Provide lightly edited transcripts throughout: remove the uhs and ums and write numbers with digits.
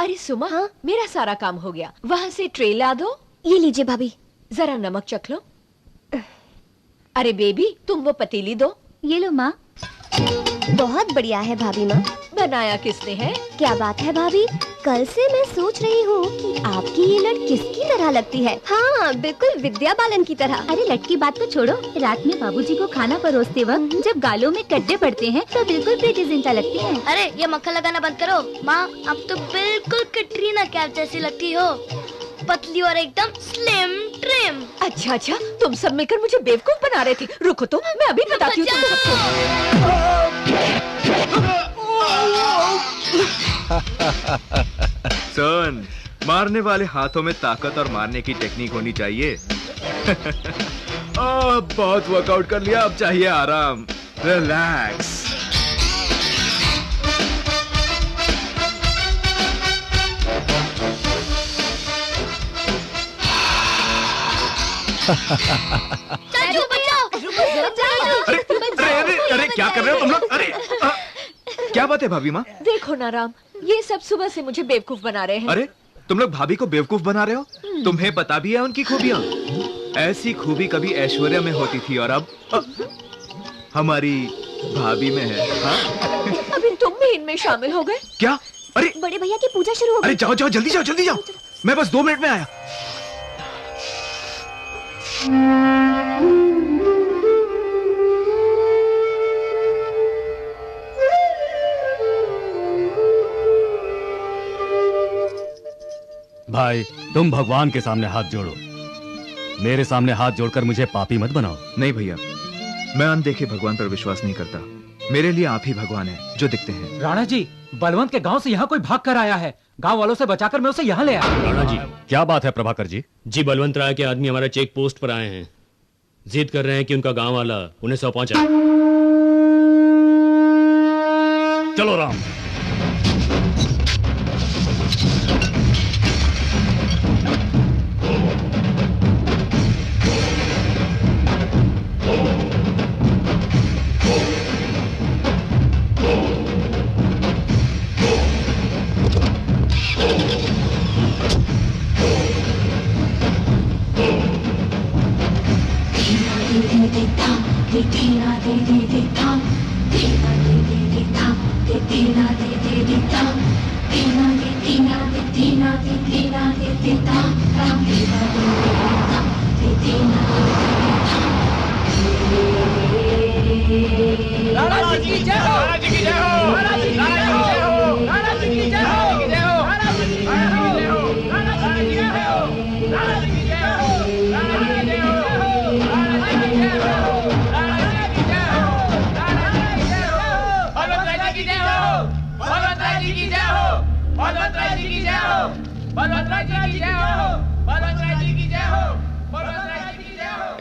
अरे सुमा, हाँ? मेरा सारा काम हो गया। वहाँ से ट्रे ला दो। ये लीजिए भाभी। जरा नमक चख लो। अरे बेबी, तुम वो पतीली दो। ये लो माँ। बहुत बढ़िया है भाभी माँ। बनाया किसने है? क्या बात है भाभी, कल से मैं सोच रही हूँ कि आपकी ये लट किसकी तरह लगती है। हाँ बिल्कुल विद्या बालन की तरह। अरे लट की बात तो छोड़ो, रात में बाबूजी को खाना परोसते वक्त जब गालों में गड्ढे पड़ते हैं तो बिल्कुल प्रीति जिंटा लगती है। अरे ये मक्खन लगाना बंद करो माँ, अब तो बिल्कुल कैटरीना कैफ जैसी लगती हो, पतली और एकदम स्लिम ट्रिम। अच्छा अच्छा, तुम सब मिलकर मुझे बेवकूफ बना रहे थे। रुको तो मैं अभी बताती हूँ तुम सुन, मारने वाले हाथों में ताकत और मारने की टेक्निक होनी चाहिए। बहुत वर्कआउट कर लिया, अब चाहिए आराम। रिलैक्स। चाचू बचाओ। अरे क्या कर रहे हो तुम लोग? अरे क्या बात है भाभी माँ? देखो ना राम, ये सब सुबह से मुझे बेवकूफ बना रहे हैं। अरे तुम लोग भाभी को बेवकूफ बना रहे हो? तुम्हें पता भी है उनकी खूबियाँ? ऐसी खूबी कभी ऐश्वर्या में होती थी और अब हमारी भाभी में है। हाँ? अभी तुम भी इनमें शामिल हो गए क्या? अरे बड़े भैया की पूजा शुरू हो गई। अरे जाओ जाओ, जल्दी जाओ, जल्दी जाओ। मैं बस 2 मिनट में आया। भाई तुम भगवान के सामने हाथ जोड़ो, मेरे सामने हाथ जोड़कर मुझे पापी मत बनाओ। नहीं भैया, मैं अनदेखे भगवान पर विश्वास नहीं करता। मेरे लिए आप ही भगवान हैं जो दिखते हैं। राणा जी, बलवंत के गांव से यहाँ कोई भाग कर आया है। गांव वालों से बचाकर मैं उसे यहाँ ले आया। राणा जी, क्या बात है प्रभाकर जी? जी बलवंत राय के आदमी हमारे चेक पोस्ट पर आए हैं, जिद कर रहे हैं कि उनका गांव वाला उन्हें सौंपा पहुंचाए। चलो राम।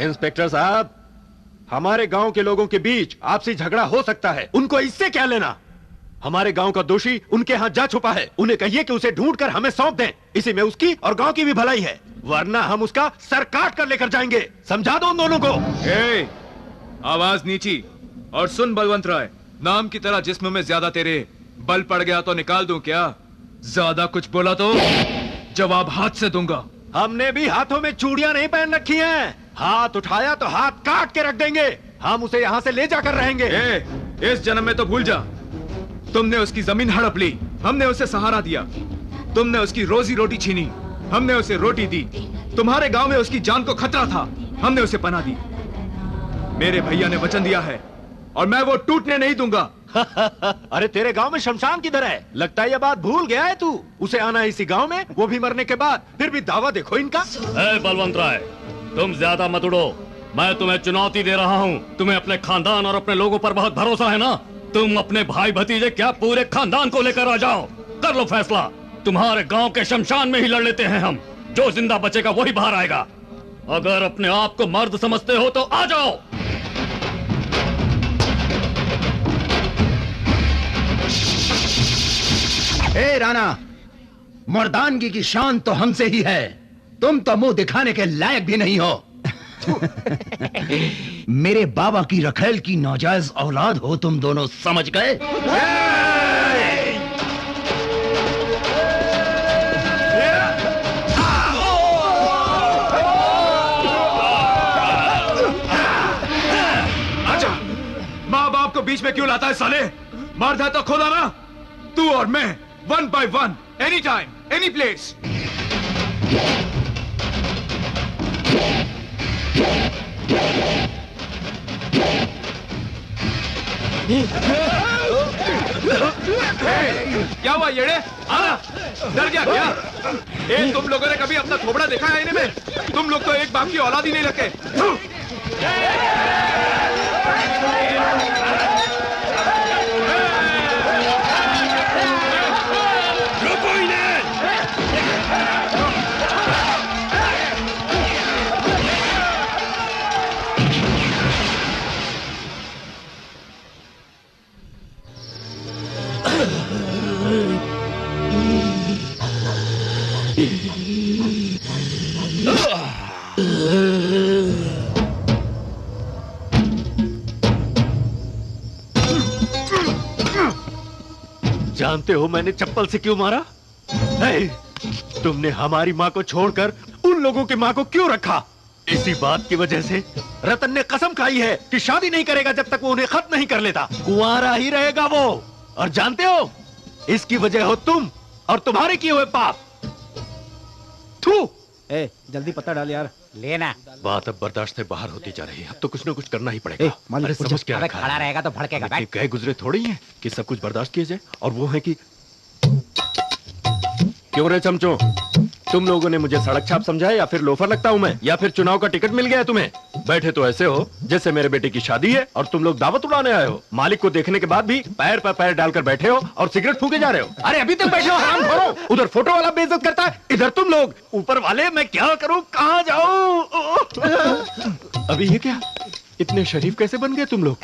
इंस्पेक्टर साहब, हमारे गांव के लोगों के बीच आपसी झगड़ा हो सकता है, उनको इससे क्या लेना? हमारे गांव का दोषी उनके हाथ जा छुपा है, उन्हें कहिए कि उसे ढूंढकर हमें सौंप दें। इसी में उसकी और गांव की भी भलाई है, वरना हम उसका सर काट कर लेकर जाएंगे। समझा दो उन दोनों को। आवाज नीची और सुन बलवंत राय, नाम की तरह जिस्म में ज्यादा तेरे बल पड़ गया तो निकाल दूं क्या? ज्यादा कुछ बोला तो जवाब हाथ से दूंगा। हमने भी हाथों में चूड़ियां नहीं पहन रखी हैं, हाथ उठाया तो हाथ काट के रख देंगे। हम उसे यहाँ से ले जाकर रहेंगे। इस जन्म में तो भूल जा, तुमने उसकी जमीन हड़प ली, हमने उसे सहारा दिया। तुमने उसकी रोजी रोटी छीनी, हमने उसे रोटी दी। तुम्हारे गांव में उसकी जान को खतरा था, हमने उसे पनाह दी। मेरे भैया ने वचन दिया है और मैं वो टूटने नहीं दूंगा। अरे तेरे गांव में शमशान किधर है? लगता है ये बात भूल गया है तू। उसे आना है इसी गांव में, वो भी मरने के बाद। फिर भी दावा देखो इनका। बलवंत राय, तुम ज्यादा मत उड़ो, मैं तुम्हें चुनौती दे रहा हूँ। तुम्हें अपने खानदान और अपने लोगों पर बहुत भरोसा है ना? तुम अपने भाई भतीजे क्या पूरे खानदान को लेकर आ जाओ, कर लो फैसला। तुम्हारे गांव के शमशान में ही लड़ लेते हैं हम, जो जिंदा बचेगा वही बाहर आएगा। अगर अपने आप को मर्द समझते हो तो आ जाओ। ए राणा, मर्दानगी की शान तो हमसे ही है, तुम तो मुंह दिखाने के लायक भी नहीं हो। मेरे बाबा की रखेल की नाजायज औलाद हो तुम दोनों, समझ गए? बीच में क्यों लाता है साले? मार दे तो खुद आना, तू और मैं, 1 by 1, any time, any place. क्या हुआ येड़े? आना, डर गया क्या? तुम लोगों ने कभी अपना थोबड़ा देखा है आईने में? तुम लोग तो एक बाप की औलाद ही नहीं लगते। जानते हो मैंने चप्पल से क्यों मारा? तुमने हमारी माँ को छोड़कर उन लोगों की माँ को क्यों रखा? इसी बात की वजह से रतन ने कसम खाई है कि शादी नहीं करेगा जब तक वो उन्हें खत्म नहीं कर लेता। कुंवारा ही रहेगा वो। और जानते हो इसकी वजह हो तुम और तुम्हारे किए हुए पाप। थू। जल्दी पता डाल यार। लेना। बात अब बर्दाश्त से बाहर होती जा रही है। अब तो कुछ न कुछ करना ही पड़ेगा। अरे समझ क्या रखा है? खड़ा रहेगा तो भड़केगा। गए गुजरे थोड़ी है कि सब कुछ बर्दाश्त किया जाए। और वो है कि क्यों रे चमचो, तुम लोगों ने मुझे सड़क छाप समझा है या फिर लोफर लगता हूँ मैं, या फिर चुनाव का टिकट मिल गया है तुम्हें? बैठे तो ऐसे हो जैसे मेरे बेटे की शादी है और तुम लोग दावत उड़ाने आए हो। मालिक को देखने के बाद भी पैर पर पैर डालकर बैठे हो और सिगरेट फूके जा रहे हो। अरे अभी तक बैठे हो हरामखोरो। उधर फोटो वाला बेइज्जत करता है, इधर तुम लोग। ऊपर वाले मैं क्या करूँ, कहाँ जाऊँ? अभी ये क्या, इतने शरीफ कैसे बन गए तुम लोग?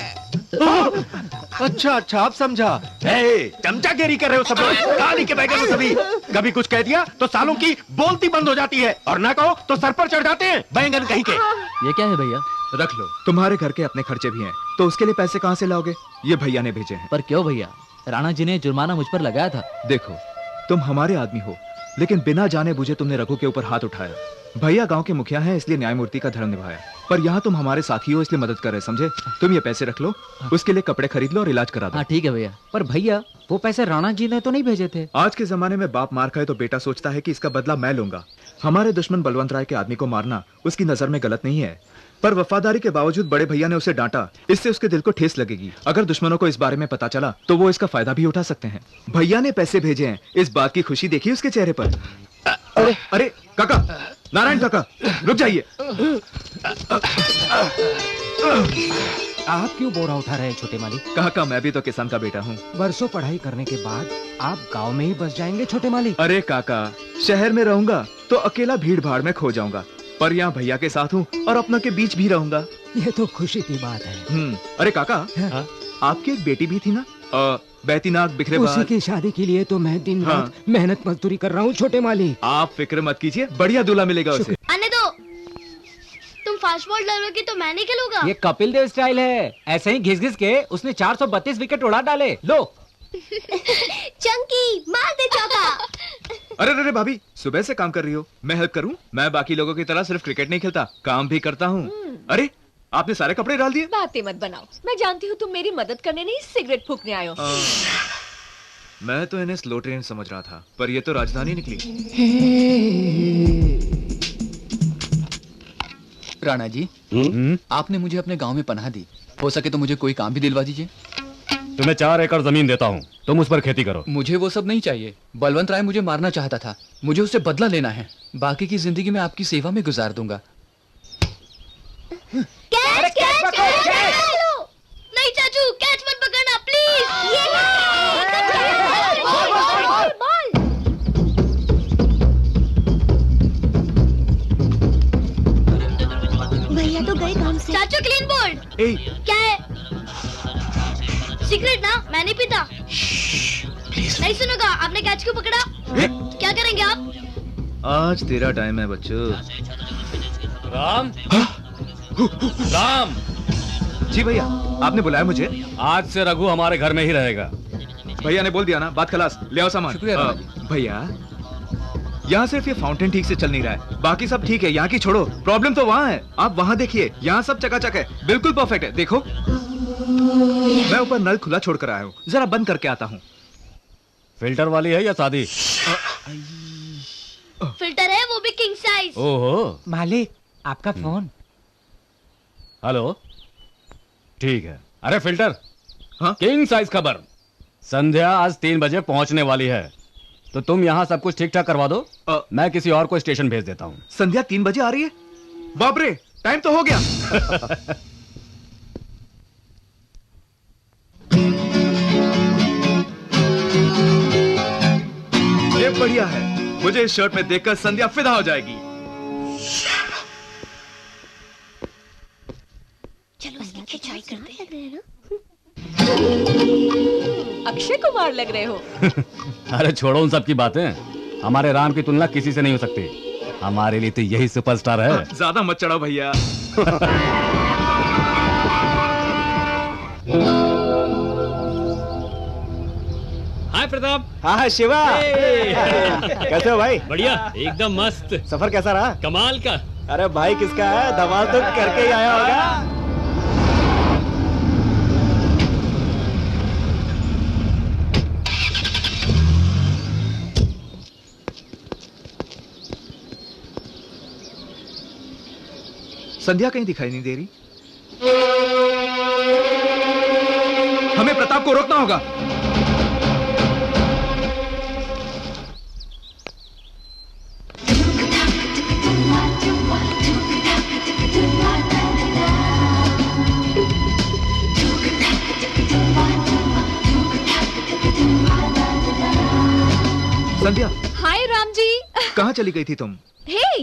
अच्छा अच्छा आप समझा। चमचागिरी कर रहे हो सब लोग, काली के बैगन हो सभी। कभी कुछ कह दिया तो सालों की बोलती बंद हो जाती है और ना कहो तो सर पर चढ़ जाते हैं बैंगन कहीं के। ये क्या है भैया? रख लो, तुम्हारे घर के अपने खर्चे भी हैं, तो उसके लिए पैसे कहाँ से लाओगे? ये भैया ने भेजे हैं। पर क्यों भैया? राणा जी ने जुर्माना मुझ पर लगाया था। देखो तुम हमारे आदमी हो, लेकिन बिना जाने बुझे तुमने रघु के ऊपर हाथ उठाया। भैया गांव के मुखिया हैं इसलिए न्यायमूर्ति का धर्म निभाया, पर यहाँ तुम हमारे साथी हो इसलिए मदद कर रहे, समझे? तुम ये पैसे रख लो, उसके लिए कपड़े खरीद लो और इलाज करा दो। हाँ ठीक है भैया। पर भैया वो पैसे राणा जी ने तो नहीं भेजे थे। आज के जमाने में बाप मार खाए तो बेटा सोचता है कि इसका बदला मैं लूंगा। हमारे दुश्मन बलवंत राय के आदमी को मारना उसकी नजर में गलत नहीं है, पर वफादारी के बावजूद बड़े भैया ने उसे डांटा, इससे उसके दिल को ठेस लगेगी। अगर दुश्मनों को इस बारे में पता चला तो वो इसका फायदा भी उठा सकते हैं। भैया ने पैसे भेजे हैं, इस बात की खुशी देखिए उसके चेहरे पर। अरे अरे काका, नारायण काका रुक जाइए। आप क्यों बोरा उठा रहे हैं छोटे मालिक? काका मैं भी तो किसान का बेटा हूँ। बरसों पढ़ाई करने के बाद आप गांव में ही बस जाएंगे छोटे मालिक? अरे काका शहर में रहूंगा तो अकेला भीड़ भाड़ में खो जाऊंगा, पर यहाँ भैया के साथ हूँ और अपनों के बीच भी रहूंगा। ये तो खुशी की बात है। अरे काका आपकी एक बेटी भी थी ना, बहती नाक बिखरे बाल। उसी की शादी के लिए तो मैं दिन रात मेहनत मजदूरी कर रहा हूँ छोटे मालिक। आप फिक्र मत कीजिए, बढ़िया दूल्हा मिलेगा उसे। आने दो, तुम फास्ट बॉल डालोगे तो मैं नहीं खेलूंगा। ये कपिल देव स्टाइल है, ऐसे ही घिस घिस के उसने 432 विकेट उड़ा डाले। लो चंकी मार दे चौका। अरे अरे भाभी सुबह से काम कर रही हो, मैं हेल्प करूं? मैं बाकी लोगों की तरह सिर्फ क्रिकेट नहीं खेलता, काम भी करता हूँ। अरे आपने सारे कपड़े डाल दिए? बातें मत बनाओ, मैं जानती हूँ तुम मेरी मदद करने नहीं सिगरेट फूकने आए हो। मैं तो इन्हें स्लो ट्रेन समझ रहा था, पर ये तो राजधानी निकली। राणा जी आपने मुझे अपने गांव में पनाह दी, हो सके तो मुझे कोई काम भी दिलवा दीजिए। तुम्हें 4 एकड़ जमीन देता हूँ, तुम उस पर खेती करो। मुझे वो सब नहीं चाहिए। बलवंत राय मुझे मारना चाहता था, मुझे उससे बदला लेना है। बाकी की जिंदगी मैं आपकी सेवा में गुजार दूंगा। Catch catch catch. नहीं चाचू कैच मत पकड़ना प्लीज। भैया तो गए काम से। चाचू क्लीन बोल्ड। क्या है? सिगरेट ना, मैं नहीं पीता। नहीं सुनोगा, आपने कैच क्यों पकड़ा? क्या करेंगे आप? आज तेरा टाइम है बच्चों। राम राम जी भैया आपने बुलाया मुझे? आज से रघु हमारे घर में ही रहेगा। भैया ने बोल दिया ना, बात खलास। ले आओ सामान। भैया यहाँ सिर्फ ये फाउंटेन ठीक से चल नहीं रहा है, बाकी सब ठीक है। यहाँ की छोड़ो, प्रॉब्लम तो वहाँ है। आप वहाँ देखिए, यहाँ सब चकाचक है, बिल्कुल परफेक्ट है। देखो मैं ऊपर नल खुला छोड़कर आया हूँ, जरा बंद करके आता हूँ। फिल्टर वाली है या सादी? फिल्टर है, वो भी किंग साइज। ओहो। मालिक आपका फोन। हेलो, ठीक है। अरे फिल्टर, हाँ? किंग साइज खबर। संध्या आज 3 बजे पहुंचने वाली है, तो तुम यहाँ सब कुछ ठीक ठाक करवा दो। मैं किसी और को स्टेशन भेज देता हूँ। संध्या 3 बजे आ रही है? बाप रे, टाइम तो हो गया। ये बढ़िया है, मुझे इस शर्ट में देखकर संध्या फिदा हो जाएगी। चलो इसकी खिंचाई करते हैं। अक्षय कुमार लग रहे हो। अरे छोड़ो उन सब की बातें, हमारे राम की तुलना किसी से नहीं हो सकती। हमारे लिए तो यही सुपरस्टार है। ज्यादा मत चढ़ाओ भैया। हाय प्रताप। हाँ शिवा। कैसे हो भाई? बढ़िया, एकदम मस्त। सफर कैसा रहा? कमाल का। अरे भाई किसका है? धमाल तो करके ही आया होगा। संध्या कहीं दिखाई नहीं दे रही। हमें प्रताप को रोकना होगा। संध्या। हाय राम जी। कहाँ चली गई थी तुम? हे,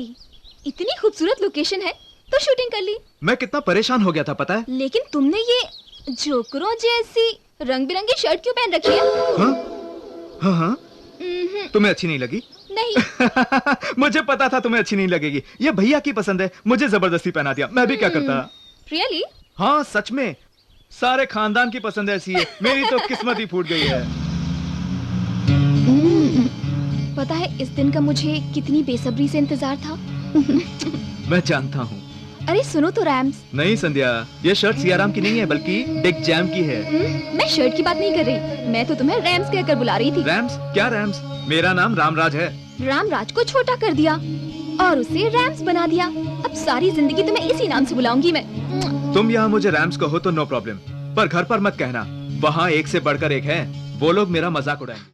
इतनी खूबसूरत लोकेशन है तो शूटिंग कर ली। मैं कितना परेशान हो गया था पता है? लेकिन तुमने ये जोकरों जैसी रंग बिरंगी शर्ट क्यों पहन रखी है? हाँ हाँ। तुम्हें अच्छी नहीं लगी? नहीं। मुझे पता था तुम्हें अच्छी नहीं लगेगी। ये भैया की पसंद है, मुझे जबरदस्ती पहना दिया। मैं भी क्या करता? रियली? हाँ सच में, सारे खानदान की पसंद ऐसी है। मेरी तो किस्मत ही फूट गई है। पता है इस दिन का मुझे कितनी बेसब्री से इंतजार था। मैं जानता हूँ। अरे सुनो तो रैम्स। नहीं संध्या, ये शर्ट सियाराम की नहीं है बल्कि डिक जैम की है। मैं शर्ट की बात नहीं कर रही, मैं तो तुम्हें रैम्स कहकर बुला रही थी। रैम्स? क्या रैम्स? मेरा नाम रामराज है। रामराज को छोटा कर दिया और उसे रैम्स बना दिया। अब सारी जिंदगी तुम्हें इसी नाम से बुलाऊंगी मैं। तुम यहाँ मुझे रैम्स कहो तो नो प्रॉब्लम, पर घर पर मत कहना, वहाँ एक से बढ़कर एक है, वो लोग मेरा मजाक उड़ाएंगे।